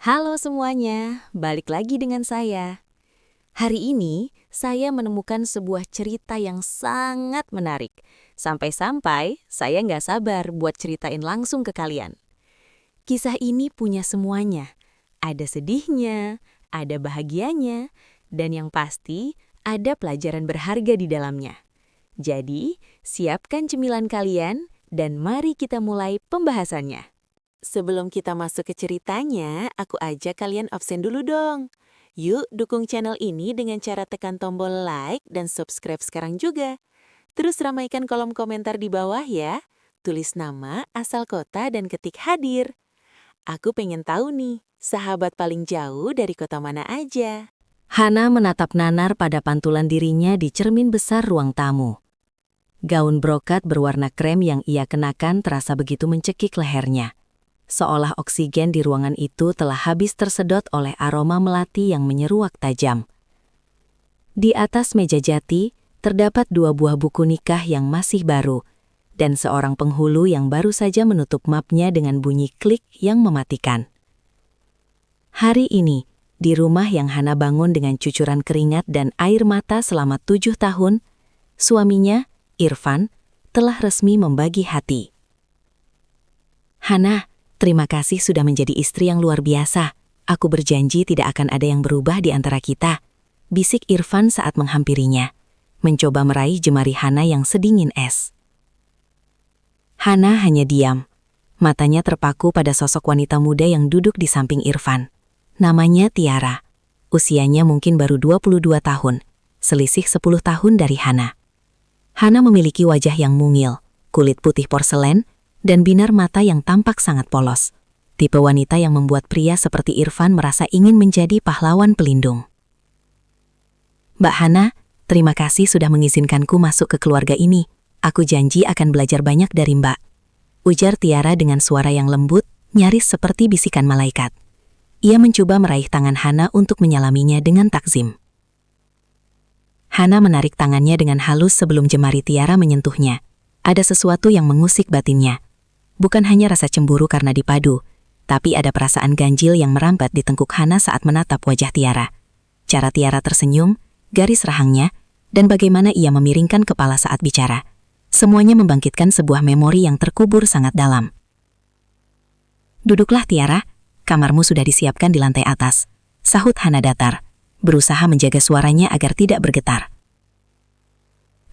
Halo semuanya, balik lagi dengan saya. Hari ini, saya menemukan sebuah cerita yang sangat menarik. Sampai-sampai, saya nggak sabar buat ceritain langsung ke kalian. Kisah ini punya semuanya. Ada sedihnya, ada bahagianya, dan yang pasti, ada pelajaran berharga di dalamnya. Jadi, siapkan cemilan kalian, dan mari kita mulai pembahasannya. Sebelum kita masuk ke ceritanya, aku ajak kalian absen dulu dong. Yuk dukung channel ini dengan cara tekan tombol like dan subscribe sekarang juga. Terus ramaikan kolom komentar di bawah ya. Tulis nama, asal kota, dan ketik hadir. Aku pengen tahu nih, sahabat paling jauh dari kota mana aja? Hana menatap nanar pada pantulan dirinya di cermin besar ruang tamu. Gaun brokat berwarna krem yang ia kenakan terasa begitu mencekik lehernya. Seolah oksigen di ruangan itu telah habis tersedot oleh aroma melati yang menyeruak tajam. Di atas meja jati, terdapat 2 buah buku nikah yang masih baru, dan seorang penghulu yang baru saja menutup mapnya dengan bunyi klik yang mematikan. Hari ini, di rumah yang Hana bangun dengan cucuran keringat dan air mata selama 7 tahun, suaminya, Irfan, telah resmi membagi hati. Hana, terima kasih sudah menjadi istri yang luar biasa. Aku berjanji tidak akan ada yang berubah di antara kita, bisik Irfan saat menghampirinya, mencoba meraih jemari Hana yang sedingin es. Hana hanya diam. Matanya terpaku pada sosok wanita muda yang duduk di samping Irfan. Namanya Tiara. Usianya mungkin baru 22 tahun, selisih 10 tahun dari Hana. Hana memiliki wajah yang mungil, kulit putih porselen, dan binar mata yang tampak sangat polos. Tipe wanita yang membuat pria seperti Irfan merasa ingin menjadi pahlawan pelindung. Mbak Hana, terima kasih sudah mengizinkanku masuk ke keluarga ini. Aku janji akan belajar banyak dari Mbak. Ujar Tiara dengan suara yang lembut, nyaris seperti bisikan malaikat. Ia mencoba meraih tangan Hana untuk menyalaminya dengan takzim. Hana menarik tangannya dengan halus sebelum jemari Tiara menyentuhnya. Ada sesuatu yang mengusik batinnya. Bukan hanya rasa cemburu karena dipadu, tapi ada perasaan ganjil yang merambat di tengkuk Hana saat menatap wajah Tiara. Cara Tiara tersenyum, garis rahangnya, dan bagaimana ia memiringkan kepala saat bicara. Semuanya membangkitkan sebuah memori yang terkubur sangat dalam. Duduklah Tiara, kamarmu sudah disiapkan di lantai atas, sahut Hana datar, berusaha menjaga suaranya agar tidak bergetar.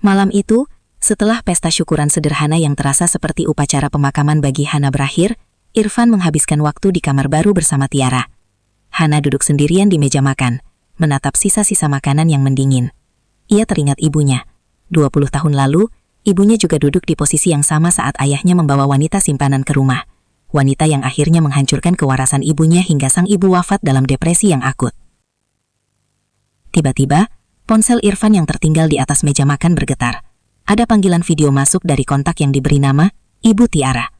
Malam itu, setelah pesta syukuran sederhana yang terasa seperti upacara pemakaman bagi Hana berakhir, Irfan menghabiskan waktu di kamar baru bersama Tiara. Hana duduk sendirian di meja makan, menatap sisa-sisa makanan yang mendingin. Ia teringat ibunya. 20 tahun lalu, ibunya juga duduk di posisi yang sama saat ayahnya membawa wanita simpanan ke rumah. Wanita yang akhirnya menghancurkan kewarasan ibunya hingga sang ibu wafat dalam depresi yang akut. Tiba-tiba, ponsel Irfan yang tertinggal di atas meja makan bergetar. Ada panggilan video masuk dari kontak yang diberi nama Ibu Tiara.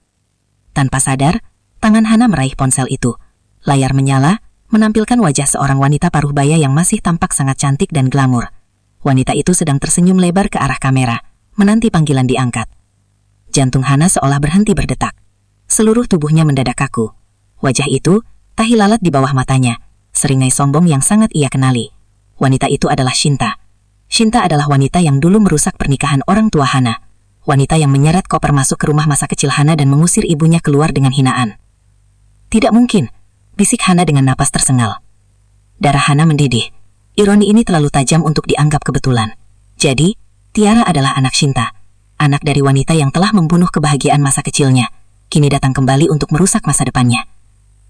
Tanpa sadar, tangan Hana meraih ponsel itu. Layar menyala, menampilkan wajah seorang wanita paruh baya yang masih tampak sangat cantik dan glamor. Wanita itu sedang tersenyum lebar ke arah kamera, menanti panggilan diangkat. Jantung Hana seolah berhenti berdetak. Seluruh tubuhnya mendadak kaku. Wajah itu, tahi lalat di bawah matanya, seringai sombong yang sangat ia kenali. Wanita itu adalah Shinta. Shinta adalah wanita yang dulu merusak pernikahan orang tua Hana. Wanita yang menyeret koper masuk ke rumah masa kecil Hana dan mengusir ibunya keluar dengan hinaan. Tidak mungkin, bisik Hana dengan napas tersengal. Darah Hana mendidih. Ironi ini terlalu tajam untuk dianggap kebetulan. Jadi, Tiara adalah anak Shinta. Anak dari wanita yang telah membunuh kebahagiaan masa kecilnya. Kini datang kembali untuk merusak masa depannya.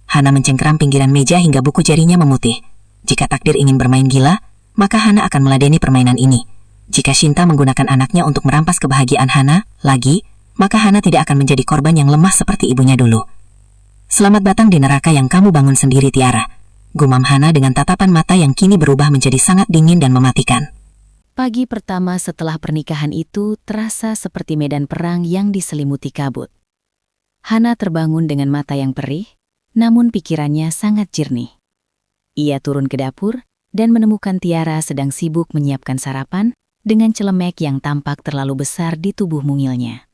Hana mencengkeram pinggiran meja hingga buku jarinya memutih. Jika takdir ingin bermain gila, maka Hana akan meladeni permainan ini. Jika Shinta menggunakan anaknya untuk merampas kebahagiaan Hana, maka Hana tidak akan menjadi korban yang lemah seperti ibunya dulu. Selamat datang di neraka yang kamu bangun sendiri, Tiara. Gumam Hana dengan tatapan mata yang kini berubah menjadi sangat dingin dan mematikan. Pagi pertama setelah pernikahan itu terasa seperti medan perang yang diselimuti kabut. Hana terbangun dengan mata yang perih, namun pikirannya sangat jernih. Ia turun ke dapur, dan menemukan Tiara sedang sibuk menyiapkan sarapan dengan celemek yang tampak terlalu besar di tubuh mungilnya.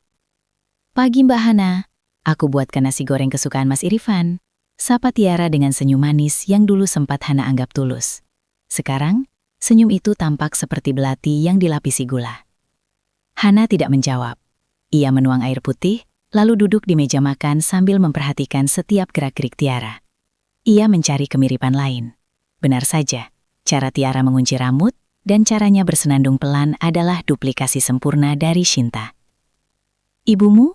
Pagi Mbak Hana, aku buatkan nasi goreng kesukaan Mas Irfan. Sapa Tiara dengan senyum manis yang dulu sempat Hana anggap tulus. Sekarang, senyum itu tampak seperti belati yang dilapisi gula. Hana tidak menjawab. Ia menuang air putih, lalu duduk di meja makan sambil memperhatikan setiap gerak-gerik Tiara. Ia mencari kemiripan lain. Benar saja, cara Tiara mengunci rambut dan caranya bersenandung pelan adalah duplikasi sempurna dari Shinta. "Ibumu?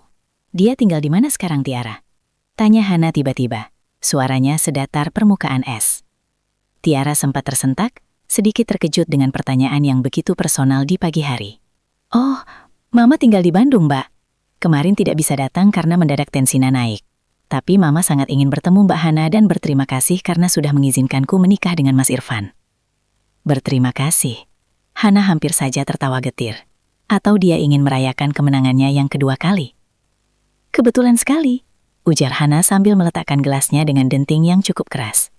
Dia tinggal di mana sekarang, Tiara?" Tanya Hana tiba-tiba. Suaranya sedatar permukaan es. Tiara sempat tersentak, sedikit terkejut dengan pertanyaan yang begitu personal di pagi hari. "Oh, Mama tinggal di Bandung, Mbak. Kemarin tidak bisa datang karena mendadak tensinya naik. Tapi Mama sangat ingin bertemu Mbak Hana dan berterima kasih karena sudah mengizinkanku menikah dengan Mas Irfan." Berterima kasih. Hana hampir saja tertawa getir. Atau dia ingin merayakan kemenangannya yang kedua kali? "Kebetulan sekali," ujar Hana sambil meletakkan gelasnya dengan denting yang cukup keras.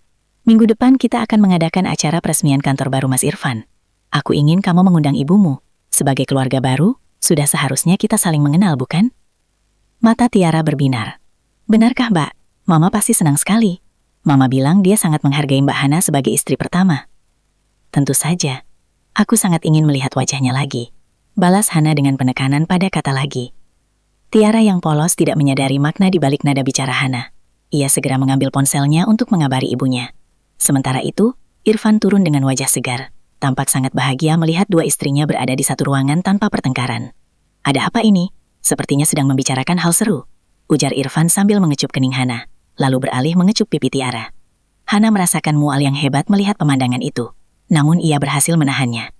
"Minggu depan kita akan mengadakan acara peresmian kantor baru Mas Irfan. Aku ingin kamu mengundang ibumu. Sebagai keluarga baru, sudah seharusnya kita saling mengenal, bukan?" Mata Tiara berbinar. "Benarkah, Mbak? Mama pasti senang sekali. Mama bilang dia sangat menghargai Mbak Hana sebagai istri pertama." "Tentu saja. Aku sangat ingin melihat wajahnya lagi," balas Hana dengan penekanan pada kata lagi. Tiara yang polos tidak menyadari makna di balik nada bicara Hana. Ia segera mengambil ponselnya untuk mengabari ibunya. Sementara itu, Irfan turun dengan wajah segar. Tampak sangat bahagia melihat dua istrinya berada di satu ruangan tanpa pertengkaran. "Ada apa ini? Sepertinya sedang membicarakan hal seru," ujar Irfan sambil mengecup kening Hana, lalu beralih mengecup pipi Tiara. Hana merasakan mual yang hebat melihat pemandangan itu. Namun ia berhasil menahannya.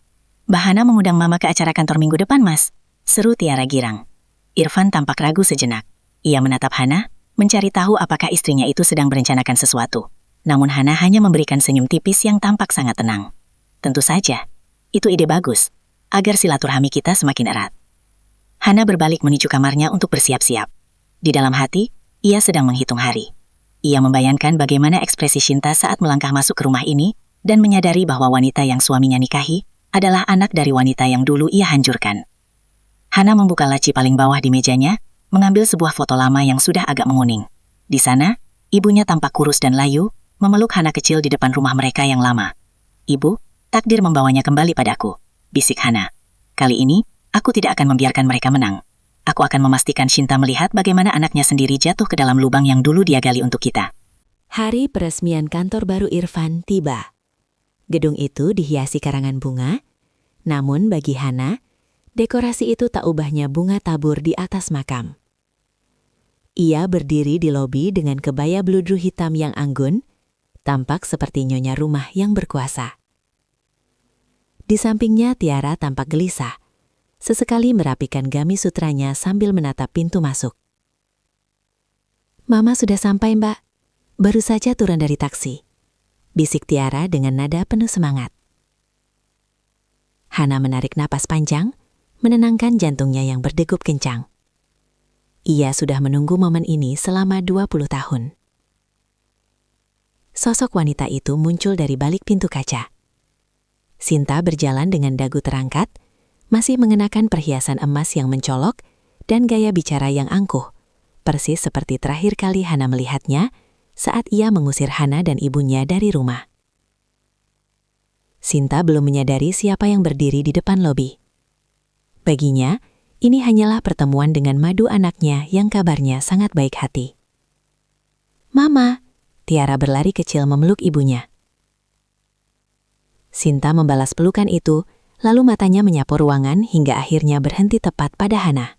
"Mbak Hana mengundang Mama ke acara kantor minggu depan, Mas," seru Tiara girang. Irfan tampak ragu sejenak. Ia menatap Hana, mencari tahu apakah istrinya itu sedang merencanakan sesuatu. Namun Hana hanya memberikan senyum tipis yang tampak sangat tenang. "Tentu saja, itu ide bagus, agar silaturahmi kita semakin erat." Hana berbalik menuju kamarnya untuk bersiap-siap. Di dalam hati, ia sedang menghitung hari. Ia membayangkan bagaimana ekspresi Shinta saat melangkah masuk ke rumah ini, dan menyadari bahwa wanita yang suaminya nikahi adalah anak dari wanita yang dulu ia hancurkan. Hana membuka laci paling bawah di mejanya, mengambil sebuah foto lama yang sudah agak menguning. Di sana, ibunya tampak kurus dan layu, memeluk Hana kecil di depan rumah mereka yang lama. "Ibu, takdir membawanya kembali padaku," bisik Hana. "Kali ini, aku tidak akan membiarkan mereka menang. Aku akan memastikan Shinta melihat bagaimana anaknya sendiri jatuh ke dalam lubang yang dulu dia gali untuk kita." Hari peresmian kantor baru Irfan tiba. Gedung itu dihiasi karangan bunga, namun bagi Hana, dekorasi itu tak ubahnya bunga tabur di atas makam. Ia berdiri di lobi dengan kebaya bludru hitam yang anggun, tampak seperti nyonya rumah yang berkuasa. Di sampingnya Tiara tampak gelisah, sesekali merapikan gamis sutranya sambil menatap pintu masuk. "Mama sudah sampai, Mbak. Baru saja turun dari taksi," bisik Tiara dengan nada penuh semangat. Hana menarik napas panjang, menenangkan jantungnya yang berdegup kencang. Ia sudah menunggu momen ini selama 20 tahun. Sosok wanita itu muncul dari balik pintu kaca. Shinta berjalan dengan dagu terangkat, masih mengenakan perhiasan emas yang mencolok dan gaya bicara yang angkuh, persis seperti terakhir kali Hana melihatnya saat ia mengusir Hana dan ibunya dari rumah. Shinta belum menyadari siapa yang berdiri di depan lobi. Baginya, ini hanyalah pertemuan dengan madu anaknya yang kabarnya sangat baik hati. "Mama!" Tiara berlari kecil memeluk ibunya. Shinta membalas pelukan itu, lalu matanya menyapu ruangan hingga akhirnya berhenti tepat pada Hana.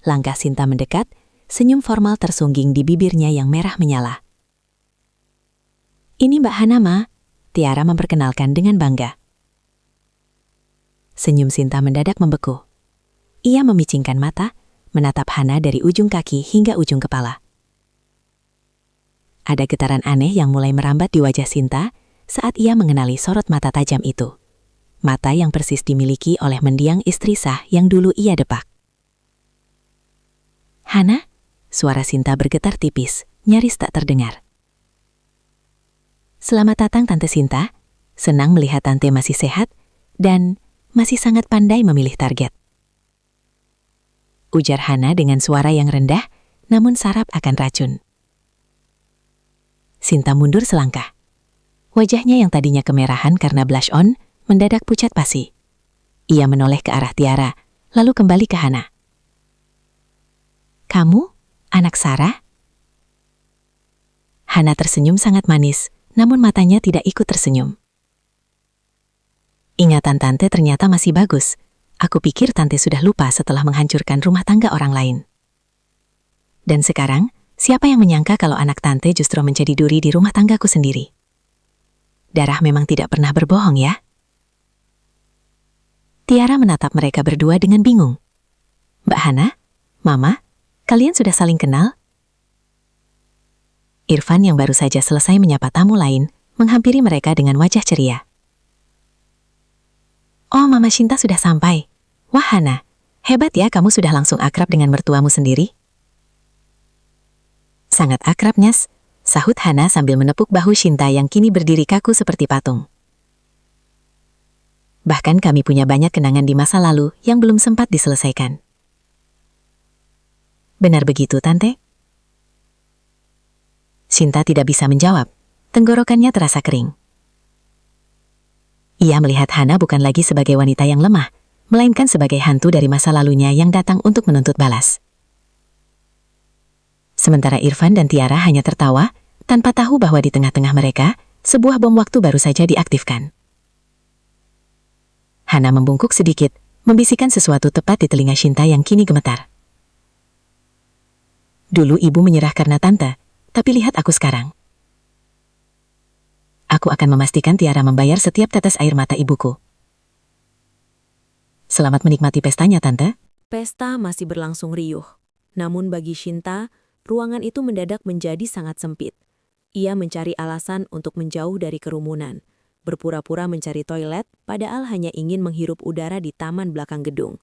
Langkah Shinta mendekat, senyum formal tersungging di bibirnya yang merah menyala. "Ini Mbak Hana, Ma," Tiara memperkenalkan dengan bangga. Senyum Shinta mendadak membeku. Ia memicingkan mata, menatap Hana dari ujung kaki hingga ujung kepala. Ada getaran aneh yang mulai merambat di wajah Shinta saat ia mengenali sorot mata tajam itu. Mata yang persis dimiliki oleh mendiang istri sah yang dulu ia depak. "Hana?" Suara Shinta bergetar tipis, nyaris tak terdengar. "Selamat datang Tante Shinta. Senang melihat Tante masih sehat dan masih sangat pandai memilih target," ujar Hana dengan suara yang rendah, namun sarap akan racun. Sinta mundur selangkah. Wajahnya yang tadinya kemerahan karena blush on, mendadak pucat pasi. Ia menoleh ke arah Tiara, lalu kembali ke Hana. Kamu, anak Sarah? Hana tersenyum sangat manis, namun matanya tidak ikut tersenyum. Ingatan tante ternyata masih bagus. Aku pikir tante sudah lupa setelah menghancurkan rumah tangga orang lain. Dan sekarang, siapa yang menyangka kalau anak tante justru menjadi duri di rumah tanggaku sendiri? Darah memang tidak pernah berbohong ya? Tiara menatap mereka berdua dengan bingung. Mbak Hana, Mama, kalian sudah saling kenal? Irfan yang baru saja selesai menyapa tamu lain, menghampiri mereka dengan wajah ceria. Oh, Mama Shinta sudah sampai. Wah Hana, hebat ya kamu sudah langsung akrab dengan mertuamu sendiri. Sangat akrab, Nyas, sahut Hana sambil menepuk bahu Shinta yang kini berdiri kaku seperti patung. Bahkan kami punya banyak kenangan di masa lalu yang belum sempat diselesaikan. Benar begitu, Tante? Shinta tidak bisa menjawab. Tenggorokannya terasa kering. Ia melihat Hana bukan lagi sebagai wanita yang lemah, melainkan sebagai hantu dari masa lalunya yang datang untuk menuntut balas. Sementara Irfan dan Tiara hanya tertawa, tanpa tahu bahwa di tengah-tengah mereka, sebuah bom waktu baru saja diaktifkan. Hana membungkuk sedikit, membisikkan sesuatu tepat di telinga Shinta yang kini gemetar. Dulu ibu menyerah karena tante, tapi lihat aku sekarang. Aku akan memastikan Tiara membayar setiap tetes air mata ibuku. Selamat menikmati pestanya, Tante. Pesta masih berlangsung riuh. Namun bagi Shinta, ruangan itu mendadak menjadi sangat sempit. Ia mencari alasan untuk menjauh dari kerumunan. Berpura-pura mencari toilet, padahal hanya ingin menghirup udara di taman belakang gedung.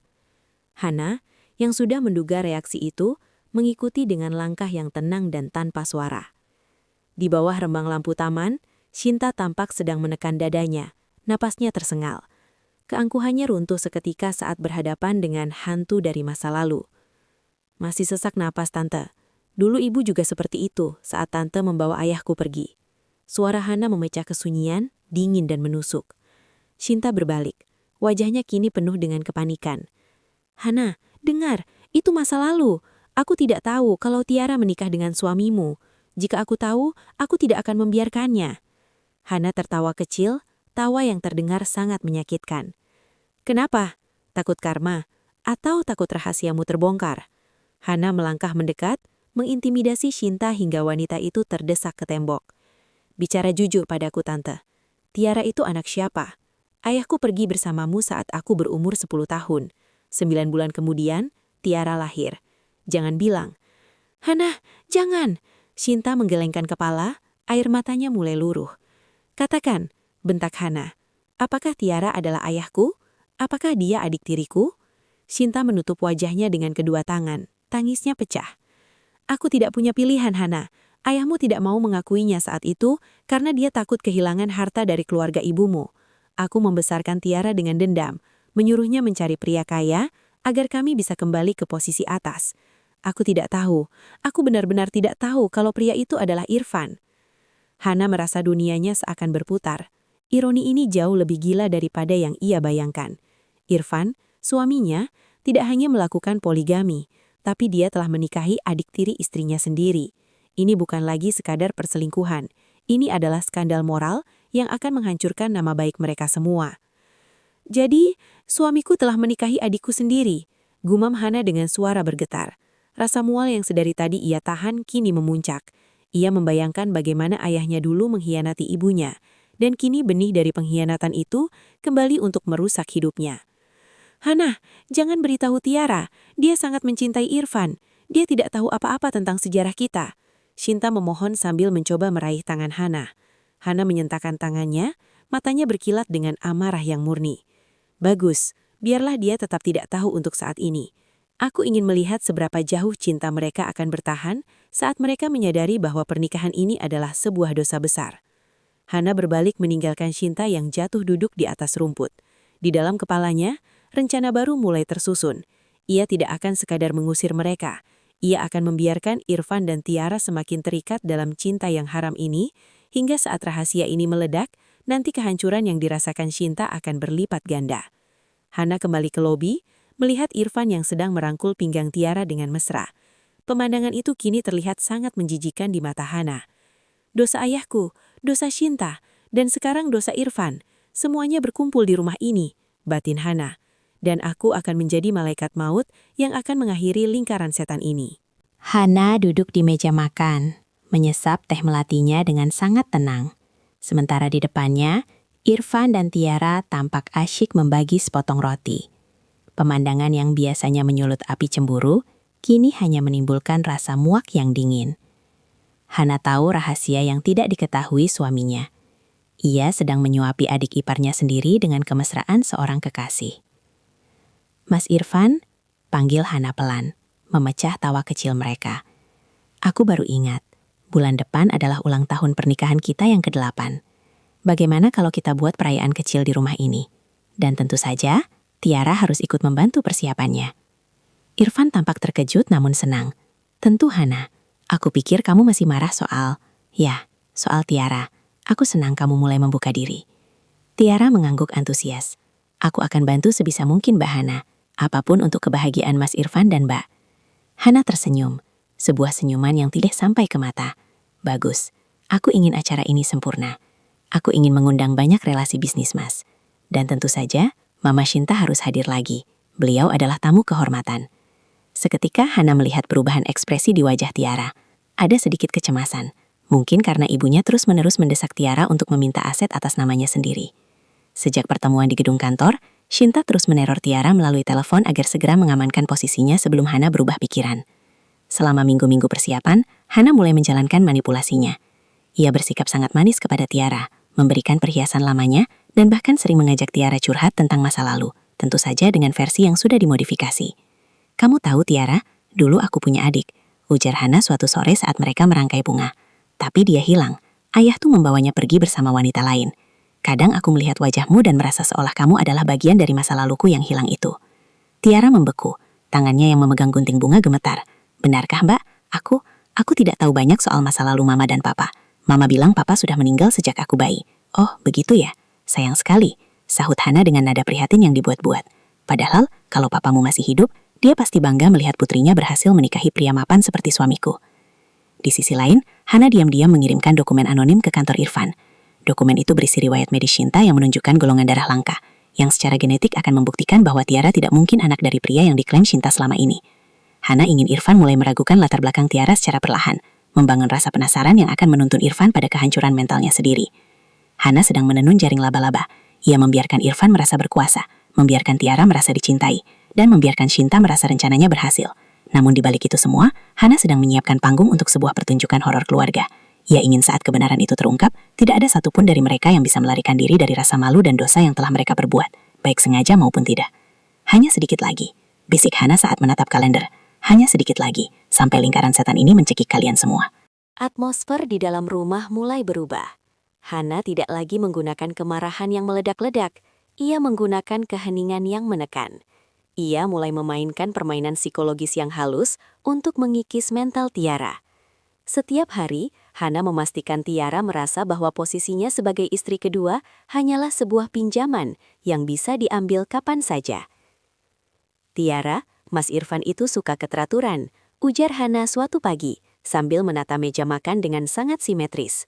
Hana, yang sudah menduga reaksi itu, mengikuti dengan langkah yang tenang dan tanpa suara. Di bawah rembang lampu taman, Shinta tampak sedang menekan dadanya, napasnya tersengal. Keangkuhannya runtuh seketika saat berhadapan dengan hantu dari masa lalu. Masih sesak napas, Tante. Dulu ibu juga seperti itu saat Tante membawa ayahku pergi. Suara Hana memecah kesunyian, dingin dan menusuk. Shinta berbalik. Wajahnya kini penuh dengan kepanikan. Hana, dengar, itu masa lalu. Aku tidak tahu kalau Tiara menikah dengan suamimu. Jika aku tahu, aku tidak akan membiarkannya. Hana tertawa kecil, tawa yang terdengar sangat menyakitkan. Kenapa? Takut karma? Atau takut rahasiamu terbongkar? Hana melangkah mendekat, mengintimidasi Shinta hingga wanita itu terdesak ke tembok. Bicara jujur padaku, Tante. Tiara itu anak siapa? Ayahku pergi bersamamu saat aku berumur 10 tahun. 9 bulan kemudian, Tiara lahir. Jangan bilang. Hana, jangan! Shinta menggelengkan kepala, air matanya mulai luruh. Katakan, bentak Hana. Apakah Tiara adalah ayahku? Apakah dia adik tiriku? Shinta menutup wajahnya dengan kedua tangan. Tangisnya pecah. Aku tidak punya pilihan, Hana. Ayahmu tidak mau mengakuinya saat itu karena dia takut kehilangan harta dari keluarga ibumu. Aku membesarkan Tiara dengan dendam, menyuruhnya mencari pria kaya agar kami bisa kembali ke posisi atas. Aku tidak tahu. Aku benar-benar tidak tahu kalau pria itu adalah Irfan. Hana merasa dunianya seakan berputar. Ironi ini jauh lebih gila daripada yang ia bayangkan. Irfan, suaminya, tidak hanya melakukan poligami, tapi dia telah menikahi adik tiri istrinya sendiri. Ini bukan lagi sekadar perselingkuhan. Ini adalah skandal moral yang akan menghancurkan nama baik mereka semua. Jadi, suamiku telah menikahi adikku sendiri, gumam Hana dengan suara bergetar. Rasa mual yang sedari tadi ia tahan kini memuncak. Ia membayangkan bagaimana ayahnya dulu mengkhianati ibunya, dan kini benih dari pengkhianatan itu kembali untuk merusak hidupnya. Hana, jangan beritahu Tiara, dia sangat mencintai Irfan. Dia tidak tahu apa-apa tentang sejarah kita. Shinta memohon sambil mencoba meraih tangan Hana. Hana menyentakkan tangannya, matanya berkilat dengan amarah yang murni. Bagus, biarlah dia tetap tidak tahu untuk saat ini. Aku ingin melihat seberapa jauh cinta mereka akan bertahan saat mereka menyadari bahwa pernikahan ini adalah sebuah dosa besar. Hana berbalik meninggalkan Shinta yang jatuh duduk di atas rumput. Di dalam kepalanya, rencana baru mulai tersusun. Ia tidak akan sekadar mengusir mereka. Ia akan membiarkan Irfan dan Tiara semakin terikat dalam cinta yang haram ini, hingga saat rahasia ini meledak, nanti kehancuran yang dirasakan Shinta akan berlipat ganda. Hana kembali ke lobi, melihat Irfan yang sedang merangkul pinggang Tiara dengan mesra. Pemandangan itu kini terlihat sangat menjijikan di mata Hana. Dosa ayahku, dosa Shinta, dan sekarang dosa Irfan, semuanya berkumpul di rumah ini, batin Hana. Dan aku akan menjadi malaikat maut yang akan mengakhiri lingkaran setan ini. Hana duduk di meja makan, menyesap teh melatinya dengan sangat tenang. Sementara di depannya, Irfan dan Tiara tampak asyik membagi sepotong roti. Pemandangan yang biasanya menyulut api cemburu, kini hanya menimbulkan rasa muak yang dingin. Hana tahu rahasia yang tidak diketahui suaminya. Ia sedang menyuapi adik iparnya sendiri dengan kemesraan seorang kekasih. Mas Irfan, panggil Hana pelan, memecah tawa kecil mereka. Aku baru ingat, bulan depan adalah ulang tahun pernikahan kita yang ke-8. Bagaimana kalau kita buat perayaan kecil di rumah ini? Dan tentu saja, Tiara harus ikut membantu persiapannya. Irfan tampak terkejut namun senang. Tentu Hana, aku pikir kamu masih marah soal Tiara. Aku senang kamu mulai membuka diri. Tiara mengangguk antusias. Aku akan bantu sebisa mungkin Mbak Hana. Apapun untuk kebahagiaan Mas Irfan dan Mbak. Hana tersenyum, sebuah senyuman yang tidak sampai ke mata. Bagus, aku ingin acara ini sempurna. Aku ingin mengundang banyak relasi bisnis Mas. Dan tentu saja, Mama Shinta harus hadir lagi. Beliau adalah tamu kehormatan. Seketika Hana melihat perubahan ekspresi di wajah Tiara. Ada sedikit kecemasan, mungkin karena ibunya terus-menerus mendesak Tiara untuk meminta aset atas namanya sendiri. Sejak pertemuan di gedung kantor, Shinta terus meneror Tiara melalui telepon agar segera mengamankan posisinya sebelum Hana berubah pikiran. Selama minggu-minggu persiapan, Hana mulai menjalankan manipulasinya. Ia bersikap sangat manis kepada Tiara, memberikan perhiasan lamanya, dan bahkan sering mengajak Tiara curhat tentang masa lalu, tentu saja dengan versi yang sudah dimodifikasi. Kamu tahu Tiara, dulu aku punya adik, ujar Hana suatu sore saat mereka merangkai bunga. Tapi dia hilang, ayah tuh membawanya pergi bersama wanita lain. Kadang aku melihat wajahmu dan merasa seolah kamu adalah bagian dari masa laluku yang hilang itu. Tiara membeku, tangannya yang memegang gunting bunga gemetar. Benarkah Mbak? Aku tidak tahu banyak soal masa lalu Mama dan Papa. Mama bilang Papa sudah meninggal sejak aku bayi. Oh, begitu ya? Sayang sekali, sahut Hana dengan nada prihatin yang dibuat-buat. Padahal, kalau papamu masih hidup, dia pasti bangga melihat putrinya berhasil menikahi pria mapan seperti suamiku. Di sisi lain, Hana diam-diam mengirimkan dokumen anonim ke kantor Irfan. Dokumen itu berisi riwayat medis Shinta yang menunjukkan golongan darah langka, yang secara genetik akan membuktikan bahwa Tiara tidak mungkin anak dari pria yang diklaim Shinta selama ini. Hana ingin Irfan mulai meragukan latar belakang Tiara secara perlahan, membangun rasa penasaran yang akan menuntun Irfan pada kehancuran mentalnya sendiri. Hana sedang menenun jaring laba-laba. Ia membiarkan Irfan merasa berkuasa, membiarkan Tiara merasa dicintai, dan membiarkan Shinta merasa rencananya berhasil. Namun di balik itu semua, Hana sedang menyiapkan panggung untuk sebuah pertunjukan horor keluarga. Ia ingin saat kebenaran itu terungkap, tidak ada satupun dari mereka yang bisa melarikan diri dari rasa malu dan dosa yang telah mereka perbuat, baik sengaja maupun tidak. Hanya sedikit lagi, bisik Hana saat menatap kalender. Hanya sedikit lagi, sampai lingkaran setan ini mencekik kalian semua. Atmosfer di dalam rumah mulai berubah. Hana tidak lagi menggunakan kemarahan yang meledak-ledak. Ia menggunakan keheningan yang menekan. Ia mulai memainkan permainan psikologis yang halus untuk mengikis mental Tiara. Setiap hari, Hana memastikan Tiara merasa bahwa posisinya sebagai istri kedua hanyalah sebuah pinjaman yang bisa diambil kapan saja. Tiara, Mas Irfan itu suka keteraturan, ujar Hana suatu pagi, sambil menata meja makan dengan sangat simetris.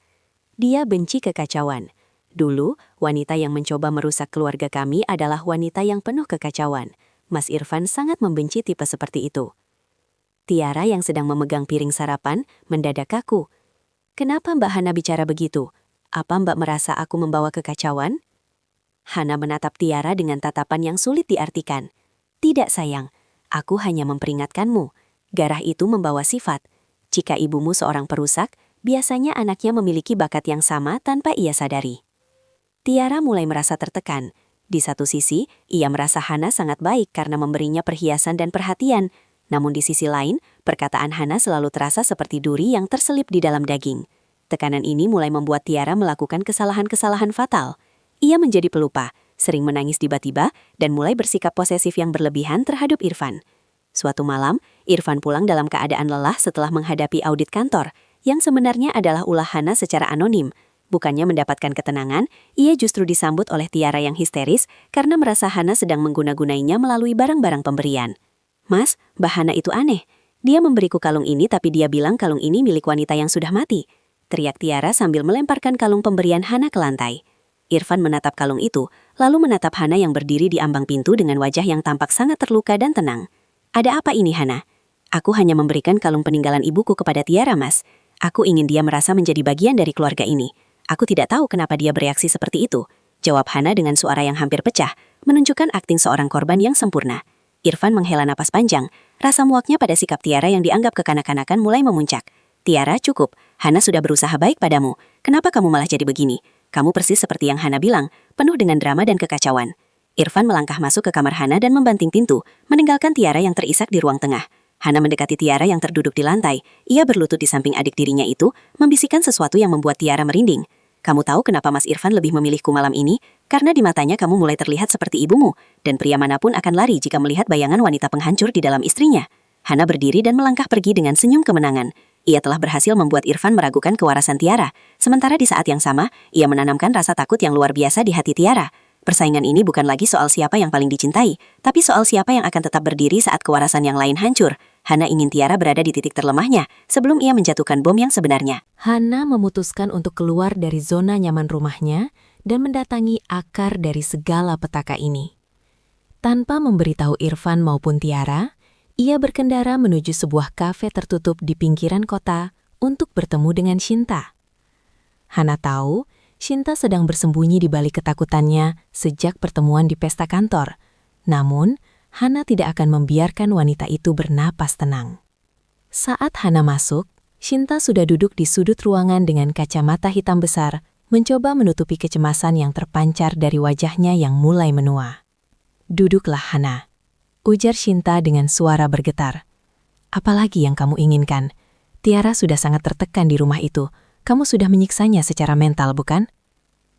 Dia benci kekacauan. Dulu, wanita yang mencoba merusak keluarga kami adalah wanita yang penuh kekacauan. Mas Irfan sangat membenci tipe seperti itu. Tiara yang sedang memegang piring sarapan mendadak kaku. Kenapa Mbak Hana bicara begitu? Apa Mbak merasa aku membawa kekacauan? Hana menatap Tiara dengan tatapan yang sulit diartikan. Tidak sayang, aku hanya memperingatkanmu. Garah itu membawa sifat. Jika ibumu seorang perusak, biasanya anaknya memiliki bakat yang sama tanpa ia sadari. Tiara mulai merasa tertekan. Di satu sisi, ia merasa Hana sangat baik karena memberinya perhiasan dan perhatian. Namun di sisi lain, perkataan Hana selalu terasa seperti duri yang terselip di dalam daging. Tekanan ini mulai membuat Tiara melakukan kesalahan-kesalahan fatal. Ia menjadi pelupa, sering menangis tiba-tiba, dan mulai bersikap posesif yang berlebihan terhadap Irfan. Suatu malam, Irfan pulang dalam keadaan lelah setelah menghadapi audit kantor, yang sebenarnya adalah ulah Hana secara anonim. Bukannya mendapatkan ketenangan, ia justru disambut oleh Tiara yang histeris karena merasa Hana sedang mengguna-gunainya melalui barang-barang pemberian. "Mas, Mbak Hana itu aneh. Dia memberiku kalung ini tapi dia bilang kalung ini milik wanita yang sudah mati," teriak Tiara sambil melemparkan kalung pemberian Hana ke lantai. Irfan menatap kalung itu, lalu menatap Hana yang berdiri di ambang pintu dengan wajah yang tampak sangat terluka dan tenang. "Ada apa ini, Hana?" "Aku hanya memberikan kalung peninggalan ibuku kepada Tiara, Mas. Aku ingin dia merasa menjadi bagian dari keluarga ini. Aku tidak tahu kenapa dia bereaksi seperti itu," jawab Hana dengan suara yang hampir pecah, menunjukkan akting seorang korban yang sempurna. Irfan menghela napas panjang, rasa muaknya pada sikap Tiara yang dianggap kekanak-kanakan mulai memuncak. "Tiara, cukup. Hana sudah berusaha baik padamu. Kenapa kamu malah jadi begini? Kamu persis seperti yang Hana bilang, penuh dengan drama dan kekacauan." Irfan melangkah masuk ke kamar Hana dan membanting pintu, meninggalkan Tiara yang terisak di ruang tengah. Hana mendekati Tiara yang terduduk di lantai. Ia berlutut di samping adik tirinya itu, membisikkan sesuatu yang membuat Tiara merinding. "Kamu tahu kenapa Mas Irfan lebih memilihku malam ini? Karena di matanya kamu mulai terlihat seperti ibumu, dan pria manapun akan lari jika melihat bayangan wanita penghancur di dalam istrinya." Hana berdiri dan melangkah pergi dengan senyum kemenangan. Ia telah berhasil membuat Irfan meragukan kewarasan Tiara, sementara di saat yang sama, ia menanamkan rasa takut yang luar biasa di hati Tiara. Persaingan ini bukan lagi soal siapa yang paling dicintai, tapi soal siapa yang akan tetap berdiri saat kewarasan yang lain hancur. Hana ingin Tiara berada di titik terlemahnya, sebelum ia menjatuhkan bom yang sebenarnya. Hana memutuskan untuk keluar dari zona nyaman rumahnya dan mendatangi akar dari segala petaka ini. Tanpa memberitahu Irfan maupun Tiara, ia berkendara menuju sebuah kafe tertutup di pinggiran kota untuk bertemu dengan Shinta. Hana tahu Shinta sedang bersembunyi di balik ketakutannya sejak pertemuan di pesta kantor. Namun, Hana tidak akan membiarkan wanita itu bernapas tenang. Saat Hana masuk, Shinta sudah duduk di sudut ruangan dengan kacamata hitam besar, mencoba menutupi kecemasan yang terpancar dari wajahnya yang mulai menua. "Duduklah, Hana," ujar Shinta dengan suara bergetar. "Apalagi yang kamu inginkan? Tiara sudah sangat tertekan di rumah itu. Kamu sudah menyiksanya secara mental, bukan?"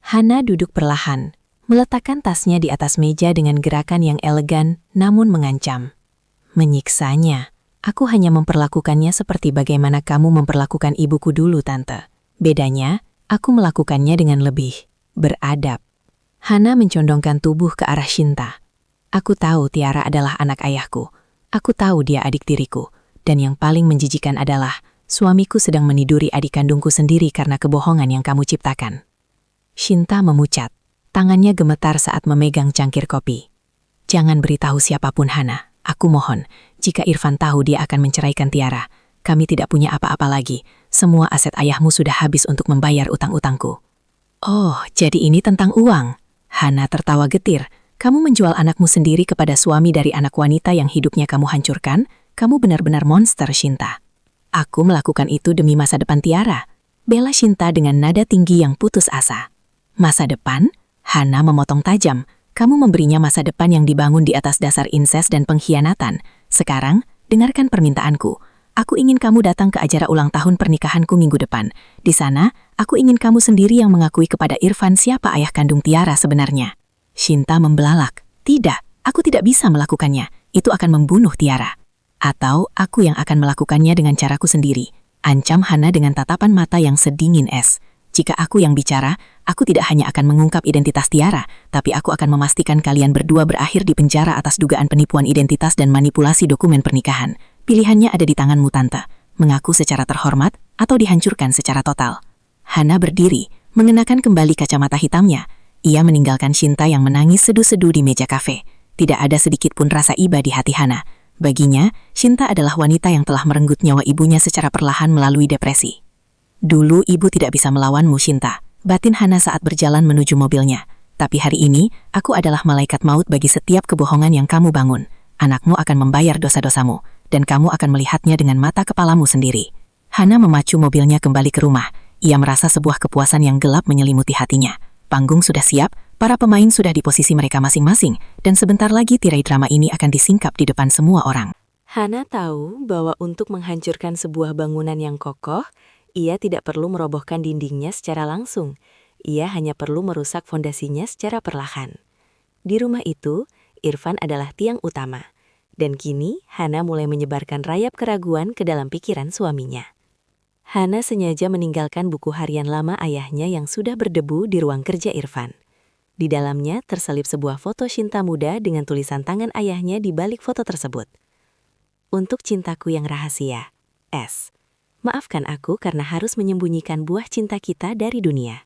Hana duduk perlahan, meletakkan tasnya di atas meja dengan gerakan yang elegan namun mengancam. "Menyiksanya? Aku hanya memperlakukannya seperti bagaimana kamu memperlakukan ibuku dulu, Tante. Bedanya, aku melakukannya dengan lebih beradab." Hana mencondongkan tubuh ke arah Shinta. "Aku tahu Tiara adalah anak ayahku. Aku tahu dia adik tiriku. Dan yang paling menjijikan adalah suamiku sedang meniduri adik kandungku sendiri karena kebohongan yang kamu ciptakan." Shinta memucat. Tangannya gemetar saat memegang cangkir kopi. "Jangan beritahu siapapun, Hana. Aku mohon, jika Irfan tahu dia akan menceraikan Tiara. Kami tidak punya apa-apa lagi. Semua aset ayahmu sudah habis untuk membayar utang-utangku." "Oh, jadi ini tentang uang?" Hana tertawa getir. "Kamu menjual anakmu sendiri kepada suami dari anak wanita yang hidupnya kamu hancurkan? Kamu benar-benar monster, Shinta." "Aku melakukan itu demi masa depan Tiara," bela Shinta dengan nada tinggi yang putus asa. "Masa depan?" Hana memotong tajam. "Kamu memberinya masa depan yang dibangun di atas dasar inses dan pengkhianatan. Sekarang, dengarkan permintaanku. Aku ingin kamu datang ke acara ulang tahun pernikahanku minggu depan. Di sana, aku ingin kamu sendiri yang mengakui kepada Irfan siapa ayah kandung Tiara sebenarnya." Shinta membelalak. "Tidak, aku tidak bisa melakukannya. Itu akan membunuh Tiara. Atau aku yang akan melakukannya dengan caraku sendiri," ancam Hana dengan tatapan mata yang sedingin es. "Jika aku yang bicara, aku tidak hanya akan mengungkap identitas Tiara, tapi aku akan memastikan kalian berdua berakhir di penjara atas dugaan penipuan identitas dan manipulasi dokumen pernikahan. Pilihannya ada di tanganmu, Tante. Mengaku secara terhormat atau dihancurkan secara total." Hana berdiri, mengenakan kembali kacamata hitamnya. Ia meninggalkan Shinta yang menangis seduh-seduh di meja kafe. Tidak ada sedikit pun rasa iba di hati Hana. Baginya, Shinta adalah wanita yang telah merenggut nyawa ibunya secara perlahan melalui depresi. "Dulu ibu tidak bisa melawanmu, Shinta," batin Hana saat berjalan menuju mobilnya. "Tapi hari ini, aku adalah malaikat maut bagi setiap kebohongan yang kamu bangun. Anakmu akan membayar dosa-dosamu, dan kamu akan melihatnya dengan mata kepalamu sendiri." Hana memacu mobilnya kembali ke rumah. Ia merasa sebuah kepuasan yang gelap menyelimuti hatinya. Panggung sudah siap, para pemain sudah di posisi mereka masing-masing, dan sebentar lagi tirai drama ini akan disingkap di depan semua orang. Hana tahu bahwa untuk menghancurkan sebuah bangunan yang kokoh, ia tidak perlu merobohkan dindingnya secara langsung. Ia hanya perlu merusak fondasinya secara perlahan. Di rumah itu, Irfan adalah tiang utama. Dan kini, Hana mulai menyebarkan rayap keraguan ke dalam pikiran suaminya. Hana sengaja meninggalkan buku harian lama ayahnya yang sudah berdebu di ruang kerja Irfan. Di dalamnya terselip sebuah foto Shinta muda dengan tulisan tangan ayahnya di balik foto tersebut. Untuk cintaku yang rahasia, S. Maafkan aku karena harus menyembunyikan buah cinta kita dari dunia.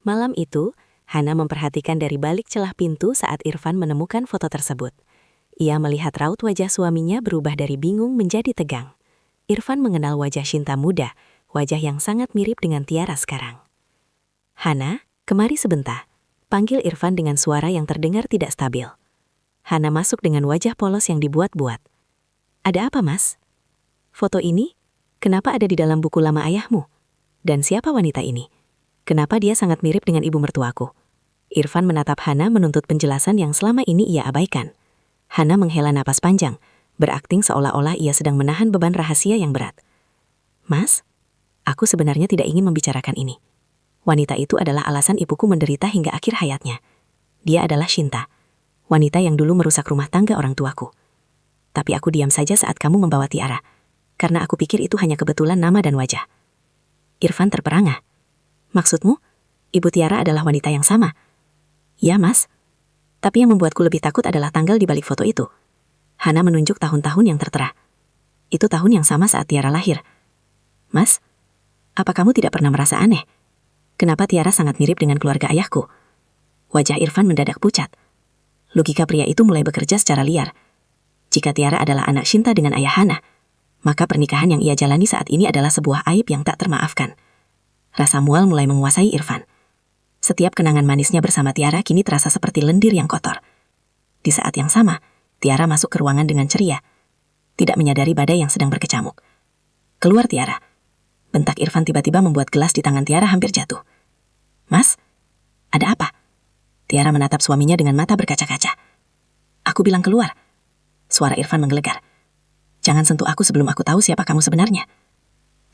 Malam itu, Hana memperhatikan dari balik celah pintu saat Irfan menemukan foto tersebut. Ia melihat raut wajah suaminya berubah dari bingung menjadi tegang. Irfan mengenal wajah Shinta muda, wajah yang sangat mirip dengan Tiara sekarang. Hana, kemari sebentar. Panggil Irfan dengan suara yang terdengar tidak stabil. Hana masuk dengan wajah polos yang dibuat-buat. Ada apa, Mas? Foto ini? Kenapa ada di dalam buku lama ayahmu? Dan siapa wanita ini? Kenapa dia sangat mirip dengan ibu mertuaku? Irfan menatap Hana menuntut penjelasan yang selama ini ia abaikan. Hana menghela napas panjang, berakting seolah-olah ia sedang menahan beban rahasia yang berat. Mas, aku sebenarnya tidak ingin membicarakan ini. Wanita itu adalah alasan ibuku menderita hingga akhir hayatnya. Dia adalah Shinta, wanita yang dulu merusak rumah tangga orang tuaku. Tapi aku diam saja saat kamu membawa Tiara, karena aku pikir itu hanya kebetulan nama dan wajah. Irfan terperangah. Maksudmu, ibu Tiara adalah wanita yang sama? Ya, Mas. Tapi yang membuatku lebih takut adalah tanggal di balik foto itu. Hana menunjuk tahun-tahun yang tertera. Itu tahun yang sama saat Tiara lahir. Mas, apa kamu tidak pernah merasa aneh? Kenapa Tiara sangat mirip dengan keluarga ayahku? Wajah Irfan mendadak pucat. Logika pria itu mulai bekerja secara liar. Jika Tiara adalah anak Shinta dengan ayah Hana, maka pernikahan yang ia jalani saat ini adalah sebuah aib yang tak termaafkan. Rasa mual mulai menguasai Irfan. Setiap kenangan manisnya bersama Tiara kini terasa seperti lendir yang kotor. Di saat yang sama, Tiara masuk ke ruangan dengan ceria, tidak menyadari badai yang sedang berkecamuk. Keluar Tiara. Bentak Irfan tiba-tiba membuat gelas di tangan Tiara hampir jatuh. Mas, ada apa? Tiara menatap suaminya dengan mata berkaca-kaca. Aku bilang keluar. Suara Irfan menggelegar. Jangan sentuh aku sebelum aku tahu siapa kamu sebenarnya.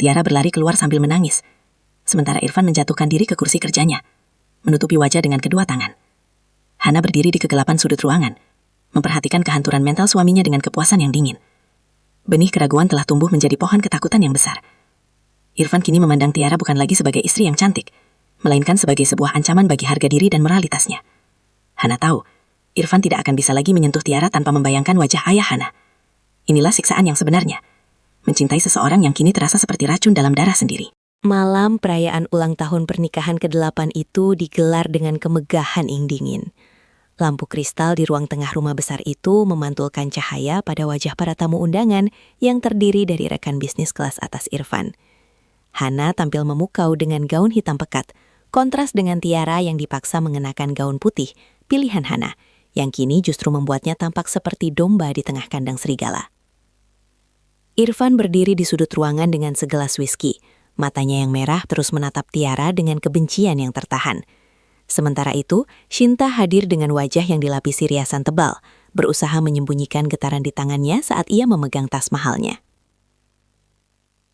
Tiara berlari keluar sambil menangis. Sementara Irfan menjatuhkan diri ke kursi kerjanya, menutupi wajah dengan kedua tangan. Hana berdiri di kegelapan sudut ruangan, memperhatikan kehancuran mental suaminya dengan kepuasan yang dingin. Benih keraguan telah tumbuh menjadi pohon ketakutan yang besar. Irfan kini memandang Tiara bukan lagi sebagai istri yang cantik, melainkan sebagai sebuah ancaman bagi harga diri dan moralitasnya. Hana tahu, Irfan tidak akan bisa lagi menyentuh Tiara tanpa membayangkan wajah ayah Hana. Inilah siksaan yang sebenarnya, mencintai seseorang yang kini terasa seperti racun dalam darah sendiri. Malam perayaan ulang tahun pernikahan ke-8 itu digelar dengan kemegahan ing dingin. Lampu kristal di ruang tengah rumah besar itu memantulkan cahaya pada wajah para tamu undangan yang terdiri dari rekan bisnis kelas atas Irfan. Hana tampil memukau dengan gaun hitam pekat, kontras dengan Tiara yang dipaksa mengenakan gaun putih, pilihan Hana, yang kini justru membuatnya tampak seperti domba di tengah kandang serigala. Irfan berdiri di sudut ruangan dengan segelas whisky. Matanya yang merah terus menatap Tiara dengan kebencian yang tertahan. Sementara itu, Shinta hadir dengan wajah yang dilapisi riasan tebal, berusaha menyembunyikan getaran di tangannya saat ia memegang tas mahalnya.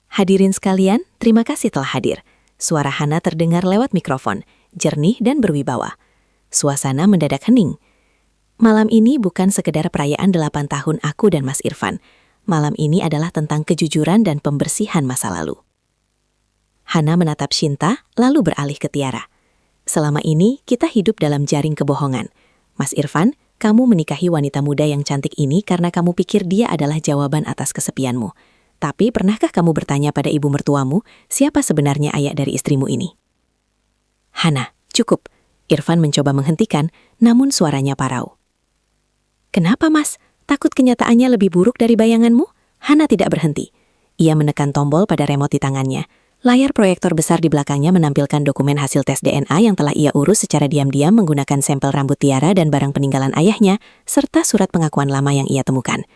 Hadirin sekalian, terima kasih telah hadir. Suara Hana terdengar lewat mikrofon, jernih dan berwibawa. Suasana mendadak hening. Malam ini bukan sekedar perayaan 8 tahun aku dan Mas Irfan. Malam ini adalah tentang kejujuran dan pembersihan masa lalu. Hana menatap Shinta, lalu beralih ke Tiara. Selama ini, kita hidup dalam jaring kebohongan. Mas Irfan, kamu menikahi wanita muda yang cantik ini karena kamu pikir dia adalah jawaban atas kesepianmu. Tapi pernahkah kamu bertanya pada ibu mertuamu, siapa sebenarnya ayah dari istrimu ini? Hana, cukup. Irfan mencoba menghentikan, namun suaranya parau. Kenapa, Mas? Takut kenyataannya lebih buruk dari bayanganmu? Hana tidak berhenti. Ia menekan tombol pada remote di tangannya. Layar proyektor besar di belakangnya menampilkan dokumen hasil tes DNA yang telah ia urus secara diam-diam menggunakan sampel rambut Tiara dan barang peninggalan ayahnya, serta surat pengakuan lama yang ia temukan.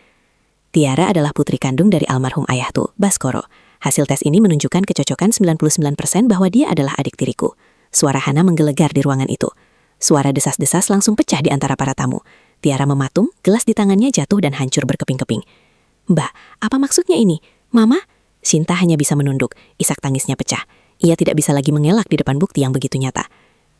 Tiara adalah putri kandung dari almarhum ayahku, Baskoro. Hasil tes ini menunjukkan kecocokan 99% bahwa dia adalah adik tiriku. Suara Hana menggelegar di ruangan itu. Suara desas-desas langsung pecah di antara para tamu. Tiara mematung, gelas di tangannya jatuh dan hancur berkeping-keping. Mbak, apa maksudnya ini? Mama? Shinta hanya bisa menunduk, isak tangisnya pecah. Ia tidak bisa lagi mengelak di depan bukti yang begitu nyata.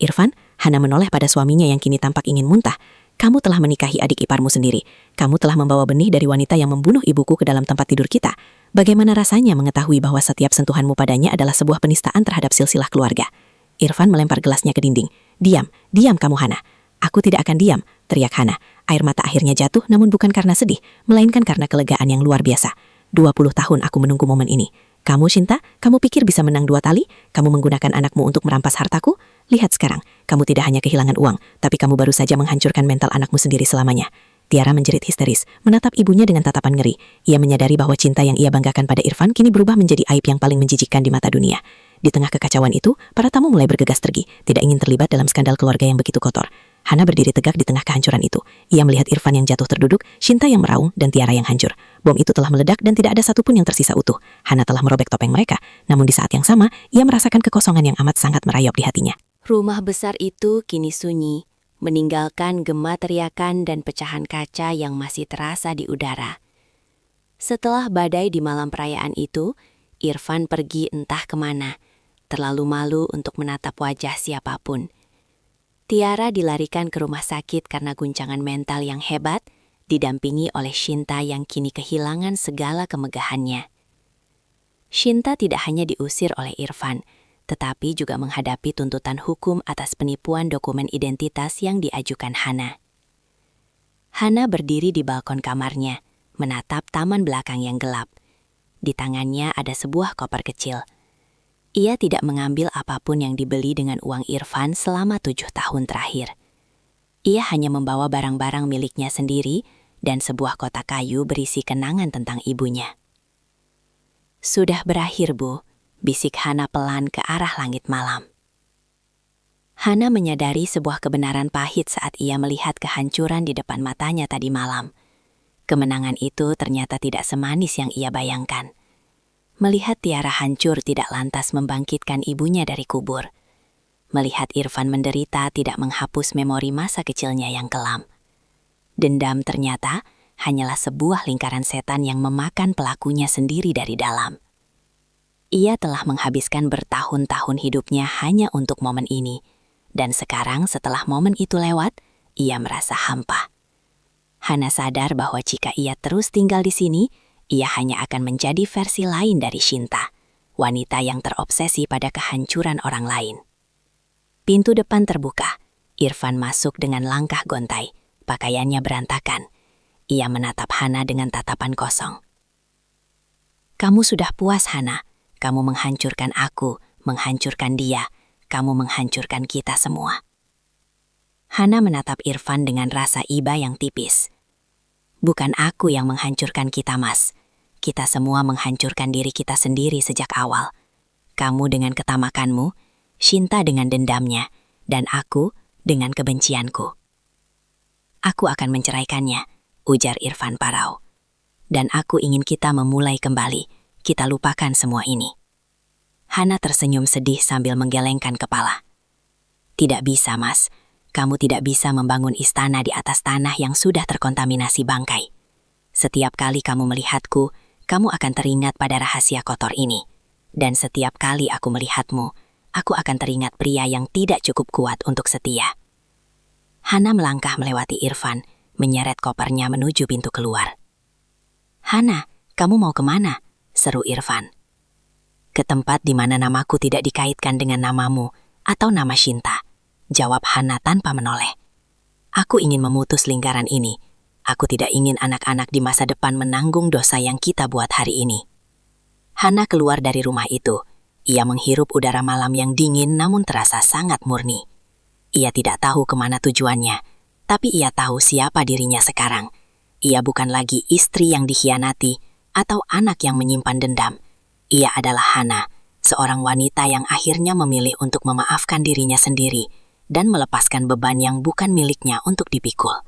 Irfan, Hana menoleh pada suaminya yang kini tampak ingin muntah. Kamu telah menikahi adik iparmu sendiri. kamu telah membawa benih dari wanita yang membunuh ibuku ke dalam tempat tidur kita. Bagaimana rasanya mengetahui bahwa setiap sentuhanmu padanya adalah sebuah penistaan terhadap silsilah keluarga? Irfan melempar gelasnya ke dinding. Diam, diam kamu Hana. Aku tidak akan diam, teriak Hana. Air mata akhirnya jatuh namun bukan karena sedih, melainkan karena kelegaan yang luar biasa. 20 tahun aku menunggu momen ini. Kamu Shinta, kamu pikir bisa menang 2 tali? Kamu menggunakan anakmu untuk merampas hartaku? Lihat sekarang, kamu tidak hanya kehilangan uang, tapi kamu baru saja menghancurkan mental anakmu sendiri selamanya. Tiara menjerit histeris, menatap ibunya dengan tatapan ngeri. Ia menyadari bahwa cinta yang ia banggakan pada Irfan kini berubah menjadi aib yang paling menjijikkan di mata dunia. Di tengah kekacauan itu, para tamu mulai bergegas pergi, tidak ingin terlibat dalam skandal keluarga yang begitu kotor. Hana berdiri tegak di tengah kehancuran itu. Ia melihat Irfan yang jatuh terduduk, Shinta yang meraung, dan Tiara yang hancur. Bom itu telah meledak dan tidak ada satupun yang tersisa utuh. Hana telah merobek topeng mereka, namun di saat yang sama, ia merasakan kekosongan yang amat sangat merayap di hatinya. Rumah besar itu kini sunyi, meninggalkan gema teriakan dan pecahan kaca yang masih terasa di udara. Setelah badai di malam perayaan itu, Irfan pergi entah kemana, terlalu malu untuk menatap wajah siapapun. Tiara dilarikan ke rumah sakit karena guncangan mental yang hebat, didampingi oleh Shinta yang kini kehilangan segala kemegahannya. Shinta tidak hanya diusir oleh Irfan, tetapi juga menghadapi tuntutan hukum atas penipuan dokumen identitas yang diajukan Hana. Hana berdiri di balkon kamarnya, menatap taman belakang yang gelap. Di tangannya ada sebuah koper kecil. Ia tidak mengambil apapun yang dibeli dengan uang Irfan selama 7 tahun terakhir. Ia hanya membawa barang-barang miliknya sendiri dan sebuah kotak kayu berisi kenangan tentang ibunya. Sudah berakhir, Bu, bisik Hana pelan ke arah langit malam. Hana menyadari sebuah kebenaran pahit saat ia melihat kehancuran di depan matanya tadi malam. Kemenangan itu ternyata tidak semanis yang ia bayangkan. Melihat Tiara hancur tidak lantas membangkitkan ibunya dari kubur. Melihat Irfan menderita tidak menghapus memori masa kecilnya yang kelam. Dendam ternyata hanyalah sebuah lingkaran setan yang memakan pelakunya sendiri dari dalam. Ia telah menghabiskan bertahun-tahun hidupnya hanya untuk momen ini, dan sekarang setelah momen itu lewat, ia merasa hampa. Hana sadar bahwa jika ia terus tinggal di sini, ia hanya akan menjadi versi lain dari Shinta, wanita yang terobsesi pada kehancuran orang lain. Pintu depan terbuka. Irfan masuk dengan langkah gontai, pakaiannya berantakan. Ia menatap Hana dengan tatapan kosong. Kamu sudah puas, Hana. Kamu menghancurkan aku, menghancurkan dia. Kamu menghancurkan kita semua. Hana menatap Irfan dengan rasa iba yang tipis. Bukan aku yang menghancurkan kita, Mas. Kita semua menghancurkan diri kita sendiri sejak awal. Kamu dengan ketamakanmu, Shinta dengan dendamnya, dan aku dengan kebencianku. Aku akan menceraikannya, ujar Irfan parau. Dan aku ingin kita memulai kembali. Kita lupakan semua ini. Hana tersenyum sedih sambil menggelengkan kepala. Tidak bisa, Mas. Kamu tidak bisa membangun istana di atas tanah yang sudah terkontaminasi bangkai. Setiap kali kamu melihatku, kamu akan teringat pada rahasia kotor ini. Dan setiap kali aku melihatmu, aku akan teringat pria yang tidak cukup kuat untuk setia. Hana melangkah melewati Irfan, menyeret kopernya menuju pintu keluar. Hana, kamu mau kemana? Seru Irfan. Ke tempat di mana namaku tidak dikaitkan dengan namamu atau nama Shinta, jawab Hana tanpa menoleh. Aku ingin memutus lingkaran ini. Aku tidak ingin anak-anak di masa depan menanggung dosa yang kita buat hari ini. Hana keluar dari rumah itu. Ia menghirup udara malam yang dingin namun terasa sangat murni. Ia tidak tahu kemana tujuannya, tapi ia tahu siapa dirinya sekarang. Ia bukan lagi istri yang dikhianati atau anak yang menyimpan dendam. Ia adalah Hana, seorang wanita yang akhirnya memilih untuk memaafkan dirinya sendiri dan melepaskan beban yang bukan miliknya untuk dipikul.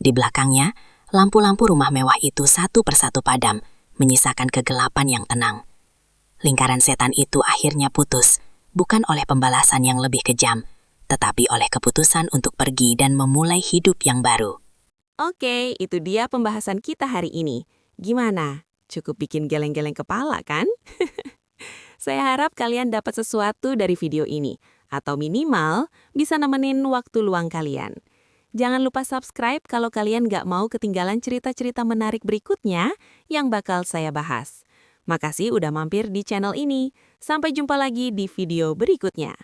Di belakangnya, lampu-lampu rumah mewah itu satu persatu padam, menyisakan kegelapan yang tenang. Lingkaran setan itu akhirnya putus, bukan oleh pembalasan yang lebih kejam, tetapi oleh keputusan untuk pergi dan memulai hidup yang baru. Oke, itu dia pembahasan kita hari ini. Gimana? Cukup bikin geleng-geleng kepala, kan? Saya harap kalian dapat sesuatu dari video ini, atau minimal bisa nemenin waktu luang kalian. Jangan lupa subscribe kalau kalian nggak mau ketinggalan cerita-cerita menarik berikutnya yang bakal saya bahas. Makasih udah mampir di channel ini. Sampai jumpa lagi di video berikutnya.